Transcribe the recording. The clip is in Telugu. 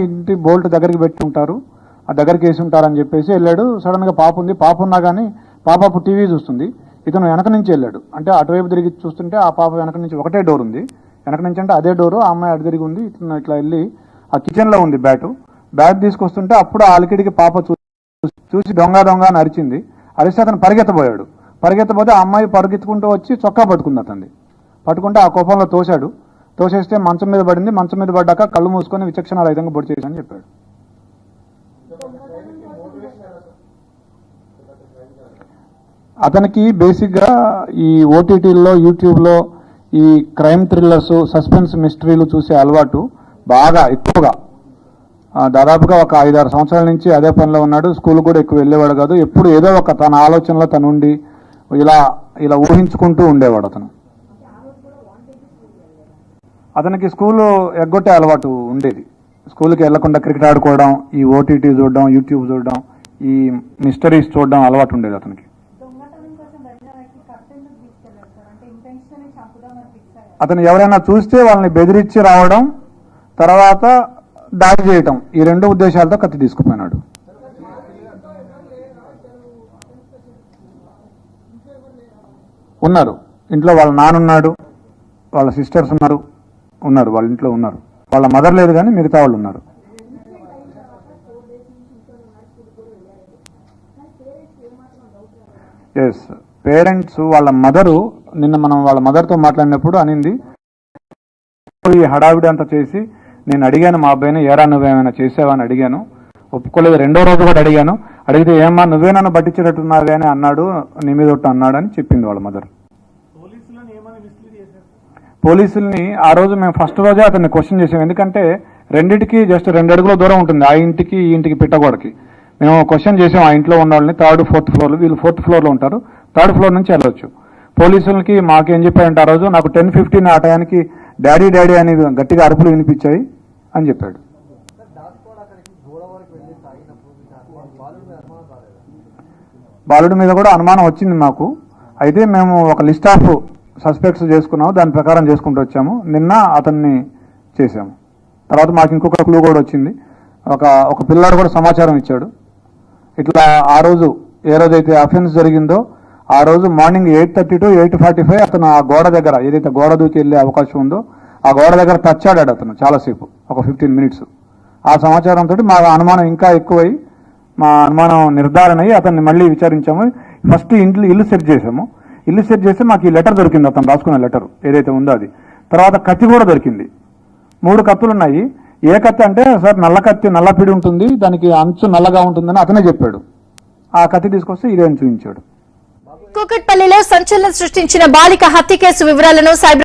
ఇంటి బోల్ట్ దగ్గరికి పెట్టి ఉంటారు, ఆ దగ్గరికి వేసి ఉంటారని చెప్పేసి వెళ్ళాడు. సడన్గా పాప ఉంది, పాప ఉన్నా కానీ పాప అప్పుడు టీవీ చూస్తుంది. ఇతను వెనక నుంచి వెళ్ళాడు, అంటే అటువైపు తిరిగి చూస్తుంటే ఆ పాప వెనక నుంచి ఒకటే డోర్ ఉంది, వెనక నుంచి అంటే అదే డోరు, ఆ అమ్మాయి అటు తిరిగి ఉంది. ఇట్లా ఇట్లా వెళ్ళి ఆ కిచెన్లో ఉంది బ్యాట్ తీసుకొస్తుంటే అప్పుడు ఆ అలికిడికి పాప చూసి దొంగ దొంగ అని అరిచింది. అరిస్తే అతను పరిగెత్తబోతే ఆ అమ్మాయి పరిగెత్తుకుంటూ వచ్చి చొక్కా పట్టుకుంది. అతన్ని పట్టుకుంటే ఆ కోపంలో తోసేస్తే మంచం మీద పడింది. మంచం మీద పడ్డాక కళ్ళు మూసుకొని విచక్షణ రహితంగా పొడి చేశానని చెప్పాడు. అతనికి బేసిక్గా ఈ ఓటీటీల్లో యూట్యూబ్లో ఈ క్రైమ్ థ్రిల్లర్స్, సస్పెన్స్ మిస్టరీలు చూసే అలవాటు బాగా ఎక్కువగా, దాదాపుగా ఒక 5-6 సంవత్సరాల నుంచి అదే పనిలో ఉన్నాడు. స్కూల్ కూడా ఎక్కువ వెళ్ళేవాడు కాదు. ఎప్పుడు ఏదో ఒక తన ఆలోచనలో తను ఉండి ఇలా ఊహించుకుంటూ ఉండేవాడు. అతనికి స్కూలు ఎగ్గొట్టే అలవాటు ఉండేది. స్కూల్కి వెళ్లకుండా క్రికెట్ ఆడుకోవడం, ఈ ఓటీటీ చూడడం, యూట్యూబ్ చూడడం, ఈ మిస్టరీస్ చూడడం అలవాటు ఉండేది అతనికి. అతను ఎవరైనా చూస్తే వాళ్ళని బెదిరించి రావడం, తర్వాత దాడి చేయటం, ఈ 2 ఉద్దేశాలతో కత్తి తీసుకుపోయినాడు. ఉన్నారు ఇంట్లో, వాళ్ళ నాన్నున్నాడు, వాళ్ళ సిస్టర్స్ ఉన్నారు, వాళ్ళ ఇంట్లో ఉన్నారు. వాళ్ళ మదర్ లేదు కానీ మిగతా వాళ్ళు ఉన్నారు. ఎస్, పేరెంట్స్ వాళ్ళ మదరు నిన్న మనం వాళ్ళ మదర్తో మాట్లాడినప్పుడు అనింది, ఈ హడావిడి అంతా చేసి నేను అడిగాను మా అబ్బాయిని, ఏరా నువ్వేమైనా చేసావా అని అడిగాను, ఒప్పుకోలేదు. 2వ రోజు కూడా అడిగితే ఏమన్నా నువ్వే నన్ను పట్టించేటట్టున్నావే అని అన్నాడు, నీ మీద ఒట్టు అన్నాడు అని చెప్పింది వాళ్ళ మదర్. పోలీసుల్ని ఆ రోజు మేము ఫస్ట్ రోజే అతన్ని క్వశ్చన్ చేసాం. ఎందుకంటే రెండింటికి జస్ట్ 2 అడుగుల దూరం ఉంటుంది, ఆ ఇంటికి ఈ ఇంటికి పిట్టగోడకి. మేము క్వశ్చన్ చేసాం ఆ ఇంట్లో ఉన్న వాళ్ళని. 3rd, 4th ఫ్లోర్లు, వీళ్ళు 4th ఫ్లోర్లో ఉంటారు, 3rd ఫ్లోర్ నుంచి వెళ్ళొచ్చు. పోలీసులకి మాకేం చెప్పారంటే ఆ రోజు నాకు 10:15 ఆ టయానికి డాడీ అని గట్టిగా అరుపులు వినిపించాయి అని చెప్పాడు. బాలుడి మీద కూడా అనుమానం వచ్చింది మాకు. అయితే మేము ఒక లిస్ట్ ఆఫ్ సస్పెక్ట్స్ చేసుకున్నాము, దాని ప్రకారం చేసుకుంటూ వచ్చాము. నిన్న అతన్ని చేశాము. తర్వాత మాకు ఇంకొక క్లూ కూడా వచ్చింది. ఒక పిల్లాడు కూడా సమాచారం ఇచ్చాడు. ఇట్లా ఆ రోజు ఏ రోజైతే అఫెన్స్ జరిగిందో ఆ రోజు మార్నింగ్ 8:30 to 8:45 అతను ఆ గోడ దగ్గర, ఏదైతే గోడ దూకి వెళ్ళే అవకాశం ఉందో ఆ గోడ దగ్గర టచ్ ఆడాడు అతను చాలాసేపు, ఒక 15 మినిట్స్. ఆ సమాచారంతో మా అనుమానం ఇంకా ఎక్కువై, మా అనుమానం నిర్ధారణ అయ్యి అతన్ని మళ్ళీ విచారించాము. ఫస్ట్ ఇల్లు సెర్చ్ చేసాము. ఇల్లు సెర్చ్ చేస్తే మాకు ఈ లెటర్ దొరికింది, అతను రాసుకున్న లెటర్ ఏదైతే ఉందో అది. తర్వాత కత్తి కూడా దొరికింది. 3 కత్తులు ఉన్నాయి. ఏ కత్తి అంటే, సార్ నల్ల కత్తి, నల్ల పిడి ఉంటుంది, దానికి అంచు నల్లగా ఉంటుందని అతనే చెప్పాడు. ఆ కత్తి తీసుకొస్తే ఇదే చూపించాడు. కూకట్పల్లిలో సంచలనం సృష్టించిన బాలిక హత్య కేసు వివరాలను సైబర్